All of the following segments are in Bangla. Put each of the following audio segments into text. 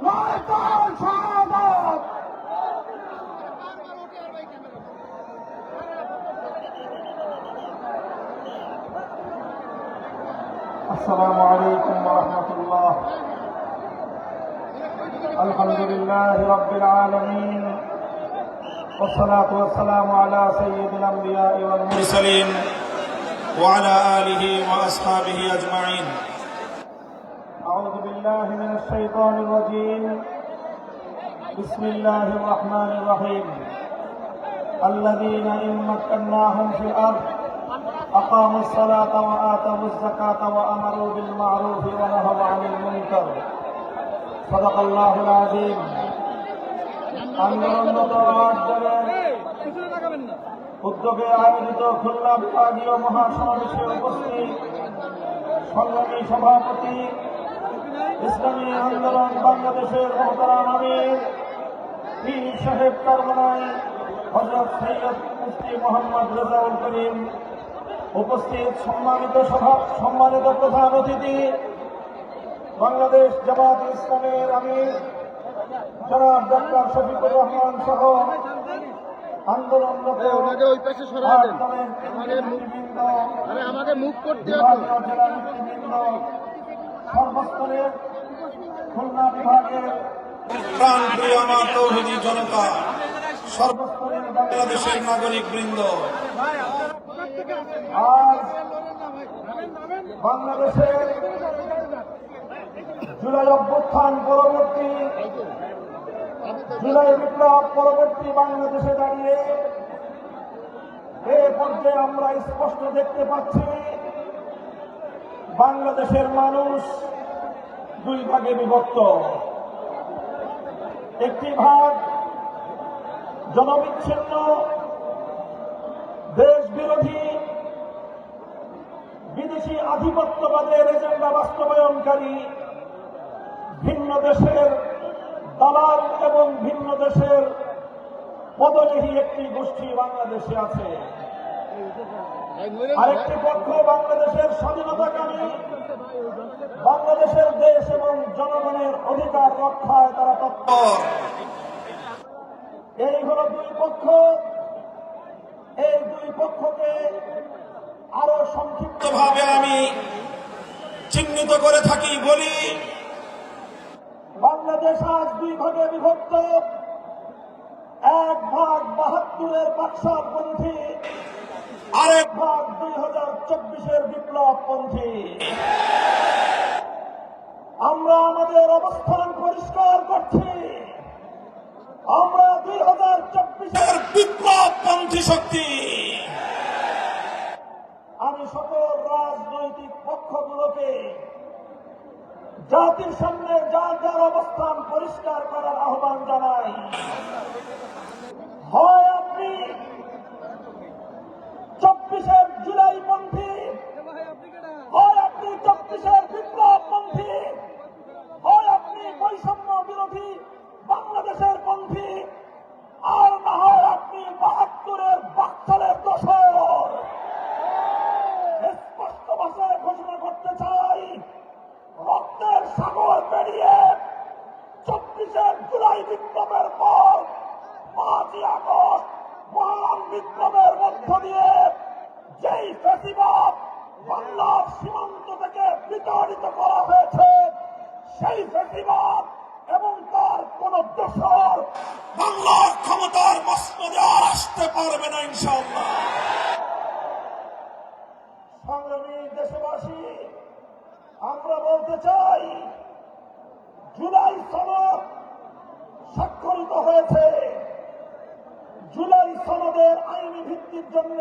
নয়টার শাহাদাত। আসসালামু আলাইকুম ওয়া রাহমাতুল্লাহ। আলহামদুলিল্লাহি রাব্বিল আলামিন والصلاة والسلام على سيد الأنبياء والمرسلين وعلى آله وأصحابه أجمعين. أعوذ بالله من الشيطان الرجيم. بسم الله الرحمن الرحيم. الذين إن مكناهم في الأرض أقاموا الصلاة وآتوا الزكاة وأمروا بالمعروف ونهوا عن المنكر. صدق الله العظيم. আন্দোলনরত উদ্যোগে আয়োজিত খুলনা বিভাগীয় মহাসমাবেশে উপস্থিত সংগ্রামী সভাপতি ইসলামী আন্দোলন বাংলাদেশের মোহতারাম আমির পীর সাহেব কারমানাই হযরত সৈয়দ মুফতি মোহাম্মদ রেজাউল করিম, উপস্থিত সম্মানিত প্রধান অতিথি বাংলাদেশ জামাত ইসলামের আমির জনাব ডক্টর শফিকুর রহমান সহ আন্দোলনরত সর্বস্তরের খুলনা বিভাগের প্রাণপ্রিয় আমার তৌহিদি জনতা, সর্বস্তরের বাংলাদেশের নাগরিক বৃন্দ, আজ বাংলাদেশের জুলাই অভ্যুত্থান পরবর্তী, জুলাই বিপ্লব পরবর্তী বাংলাদেশে দাঁড়িয়ে এ পর্যায়ে আমরা স্পষ্ট দেখতে পাচ্ছি বাংলাদেশের মানুষ দুই ভাগে বিভক্ত। একটি ভাগ জনবিচ্ছিন্ন, দেশ বিরোধী, বিদেশি আধিপত্যবাদের এজেন্ডা বাস্তবায়নকারী, ভিন্ন দেশের দালাল এবং ভিন্ন দেশের পদলেহী একটি গোষ্ঠী বাংলাদেশে আছে। আরেকটি পক্ষ বাংলাদেশের স্বাধীনতাকামী, বাংলাদেশের দেশ এবং জনগণের অধিকার রক্ষায় তারা তৎপর। এই হল দুই পক্ষ। এই দুই পক্ষকে আরো সংক্ষিপ্তভাবে আমি চিহ্নিত করে থাকি বলি, বাংলাদেশ আজ দুই ভাগে বিভক্ত। এক ভাগ ৭২-এর বাকশালপন্থী, আরেক ভাগ ২০২৪-এর বিপ্লবপন্থী। আমরা আমাদের অবস্থান পরিষ্কার করছি। আমরা ২০২৪-এর বিপ্লবপন্থী শক্তি। আমি সকল রাজনৈতিক পক্ষগুলোকে জাতির সামনে যার যার অবস্থান পরিষ্কার করার আহ্বান জানাই। হয় আপনি ২৪-এর জুলাইপন্থী, হয় আপনি ২৪-এর বিপ্লবপন্থী, হয় আপনি বৈষম্য বিরোধী বাংলাদেশের পন্থী, আর না হয় আপনি ৭২-এর বাকশালের দোসর। স্পষ্ট ভাষায় ঘোষণা করতে চাই, রক্তের সাগর পেরিয়ে ২৪-এর জুলাই বিপ্লবের পর ৫ই আগস্ট মহান বিপ্লবের মধ্য দিয়ে যেই ফ্যাসিবাদ বাংলার সীমান্ত থেকে বিতাড়িত করা হয়েছে, সেই ফ্যাসিবাদ এবং তার কোন দোসর বাংলার ক্ষমতার মসনদে আর আসতে পারবে না ইনশাআল্লাহ। সংগ্রামী দেশবাসী, আমরা বলতে চাই, জুলাই সনদ স্বাক্ষরিত হয়েছে। জুলাই সনদের আইনি ভিত্তির জন্য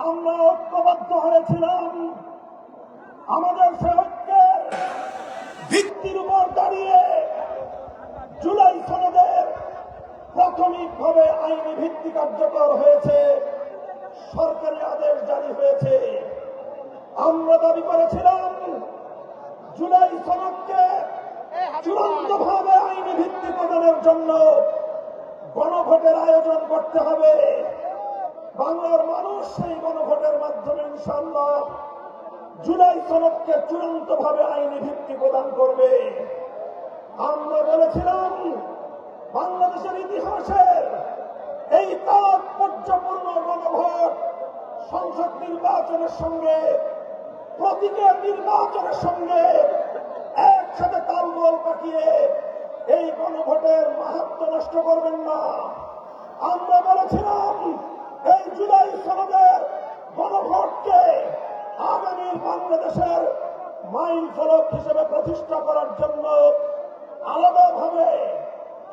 আমরা ঐক্যবদ্ধ হয়েছিলাম। আমাদের সে ঐক্যের ভিত্তির উপর দাঁড়িয়ে জুলাই সনদের প্রাথমিকভাবে আইনি ভিত্তি কার্যকর হয়েছে, সরকারি আদেশ জারি হয়েছে। আমরা দাবি করেছিলাম জুলাই সনদকে চূড়ান্তভাবে আইনি ভিত্তি প্রদানের জন্য গণভোটের আয়োজন করতে হবে। বাংলার মানুষ সেই গণভোটের মাধ্যমে ইনশাআল্লাহ জুলাই সনদকে চূড়ান্তভাবে আইনি ভিত্তি প্রদান করবে। আমরা নির্বাচনের সঙ্গে প্রতীকের নির্বাচনের সঙ্গে একসাথে তালগোল পাকিয়ে এই গণভোটের মাহাত্ম্য নষ্ট করবেন না। আমরা বলেছিলাম এই জুলাই সনদের গণভোটকে আগামী বাংলাদেশের মাইল ফলক হিসেবে প্রতিষ্ঠা করার জন্য আলাদাভাবে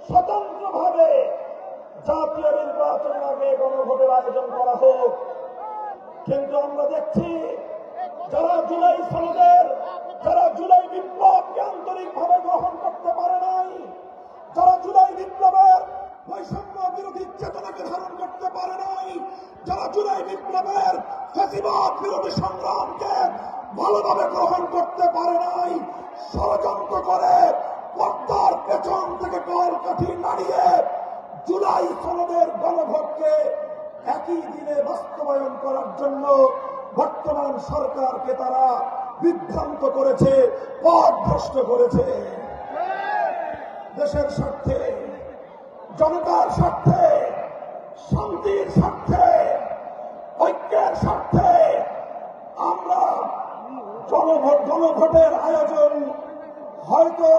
স্বতন্ত্রভাবে জাতীয় নির্বাচনের আগে গণভোটের আয়োজন করা হোক। কিন্তু আমরা দেখছি যারা জুলাই সনদের, যারা জুলাই বিপ্লবকে আন্তরিকভাবে গ্রহণ করতে পারে নাই, যারা জুলাই বিপ্লবের বৈষম্য বিরোধী চেতনাকে ধারণ করতে পারে নাই, যারা জুলাই বিপ্লবের ফ্যাসিবাদ বিরোধী সংগ্রামকে ভালোভাবে গ্রহণ করতে পারে নাই, ষড়যন্ত্র করে পর্দার পেছন থেকে কলকাঠি নাড়িয়ে জুলাই সনদের গণভোটকে একই দিনে বাস্তবায়ন করার জন্য বর্তমান সরকারকে তারা বিভ্রান্ত করেছে, পথভ্রষ্ট করেছে। দেশের স্বার্থে, জনতার স্বার্থে, শান্তির স্বার্থে, ঐক্যের স্বার্থে আমরা গণভোটের আয়োজন, হয়তো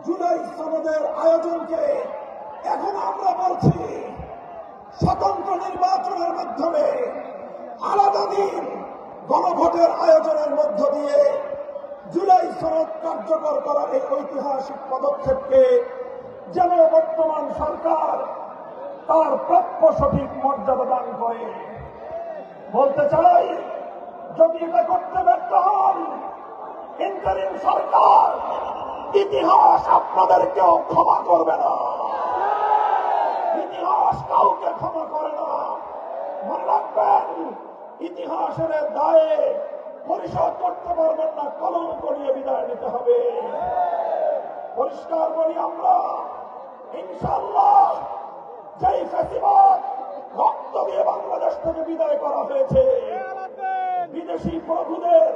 জুলাই সনদের আয়োজনকে এখন আমরা বলছি স্বতন্ত্র নির্বাচনের মাধ্যমে আলাদা দিন গণভোটের আয়োজনের মধ্য দিয়ে জুলাই সনদ কার্যকর করার এই ঐতিহাসিক পদক্ষেপকে যেন বর্তমান সরকার তার প্রাপ্য সঠিক মর্যাদা দান করে। বলতে চাই, যদি এটা করতে ব্যর্থ হন, ইন্টারিম সরকার ইতিহাস আপনাদেরকেও ক্ষমা করবে না। ইতিহাস কাউকে ক্ষমা করে না। মনে রাখবেন, ইতিহাসের দায়ে পরিশোধ করতে পারবেন না, কলঙ্ক নিয়ে বিদায় নিতে হবে। পরিষ্কার বলি, আমরা ইনশাআল্লাহ যেই ফ্যাসিবাদ রক্ত দিয়ে বাংলাদেশ থেকে বিদায় করা হয়েছে, বিদেশি প্রভুদের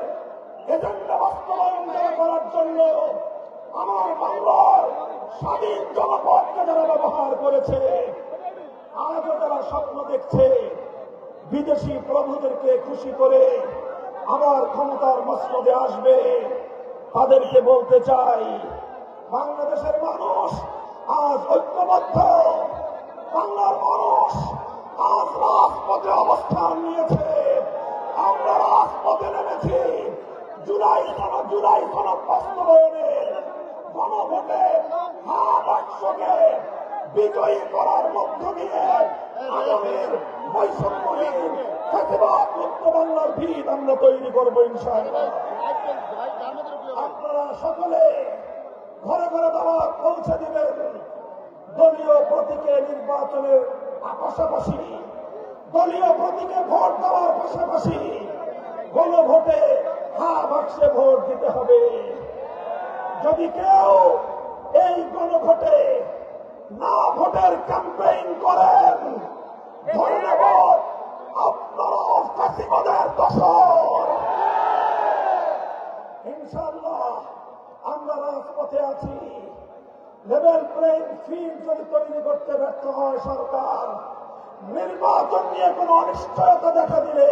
এজেন্ডা বাস্তবায়ন করার জন্য আমার বাংলার স্বাধীন জনপদকে যারা ব্যবহার করেছে, আজও যারা স্বপ্ন দেখছে বিদেশি প্রভুদেরকে খুশি করে আবার ক্ষমতার মসনদে আসবে, তাদেরকে বলতে চাই, বাংলাদেশের মানুষ আজ ঐক্যবদ্ধ। বাংলার মানুষ আজ রাজপথে অবস্থান নিয়েছে। আমরা রাজপথে নেমেছি জুলাই সনদ বাস্তবায়নের গণভোটে বাক্সকে বিজয়ী করার মধ্য দিয়ে আগামীর বৈষম্যহীন ফ্যাসিবাদ মুক্ত বাংলার ভিত আমরা তৈরি করবো ইনশাআল্লাহ। আপনারা সকলে ঘরে ঘরে দাওয়াত পৌঁছে দিবেন। দলীয় প্রতীকে নির্বাচনের পাশাপাশি, দলীয় প্রতীকে ভোট দেওয়ার পাশাপাশি গণভোটে বাক্সে ভোট দিতে হবে। যদি কেউ এই গণভোটে না ভোটের ক্যাম্পেইন করেন, ধরে নেব আপনারা ফ্যাসিবাদের দোসর। ইনশাআল্লাহ আমরা রাজপথে আছি। লেভেল প্লেইং ফিল্ড যদি তৈরি করতে ব্যর্থ হয় সরকার, নির্বাচন নিয়ে কোন অনিশ্চয়তা দেখা দিলে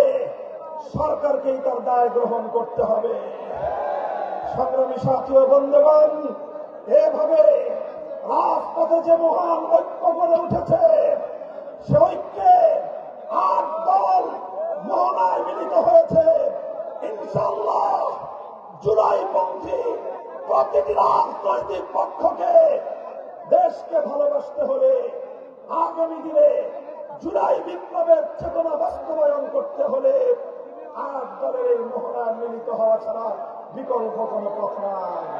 সরকারকেই তার দায় গ্রহণ করতে হবে। সংগ্রামী সাথী ও বন্ধুগণ, এভাবে রাজপথে যে মহান ঐক্য গড়ে উঠেছে, সে ঐক্যে ৮ দল মোহনায় মিলিত হয়েছে। ইনশাআল্লাহ জুলাইপন্থী প্রতিটি রাজনৈতিক পক্ষকে দেশকে ভালোবাসতে হলে, আগামী দিনে জুলাই বিপ্লবের চেতনা বাস্তবায়ন করতে হলে ৮ দলের এই মোহনায় মিলিত হওয়া ছাড়া বিকল্প কোনো পথ নাই।